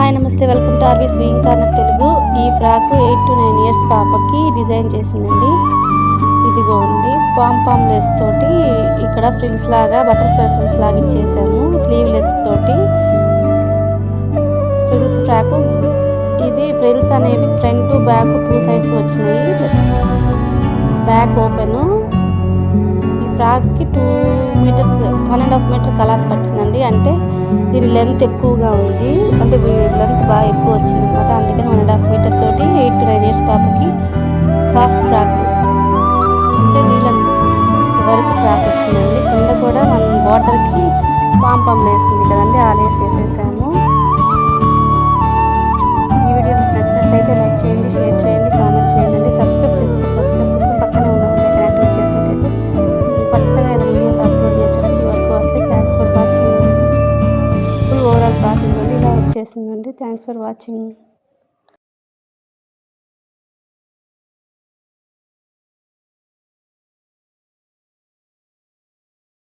Hi నమస్తే, welcome to RV swing corner Telugu. ఈ frock 8 to 9 years పాపకి డిజైన్ చేసిందండి. ఇదిగోండి పామ్ లెస్ తోటి ఇక్కడ ఫ్రిల్స్ లాగా బటర్ఫ్లై ఫ్రిల్స్ లాగా ఇచ్చేసాము. స్లీవ్ లెస్ తోటి ఫ్రిల్స్ ఫ్రాక్. ఇది ఫ్రిల్స్ అనేవి ఫ్రంట్ బ్యాక్ 2 సైడ్స్ వచ్చినాయి. Back open. ఈ ఫ్రాక్కి 2 మీటర్స్ 1.5 మీటర్ కలాత్ పట్టిందండి. అంటే దీని లెంత్ ఎక్కువగా ఉంది, అంటే లెంత్ బాగా ఎక్కువ వచ్చింది అనమాట. అందుకని 1.5 మీటర్ తోటి 8 to 9 ఇయర్స్ పాపకి హాఫ్ ఫ్రాక్, అంటే నీళ్ళంత వరకు ఫ్రాక్ వచ్చిందండి. కింద కూడా మనం బార్డర్కి పామ్ లేసింది కదండి, ఆ లేస్ వేసేసాము. ఈ వీడియో మీకు నచ్చినట్లయితే లైక్ చేయండి, షేర్ చేయండి, కామెంట్ చేయండి. సబ్స్క్రైబ్ చేసుకుని పక్కనే ఉన్న బెల్ ఐకాన్ యాక్టివేట్ చేసుకుంటే కొత్తగా ఏదైనా వీడియోస్ అప్లోడ్ చేసేటప్పుడు వర్క్ వస్తే. Thanks for watching. Overall cloth ఇలా వచ్చేసిందండి. Thanks for watching.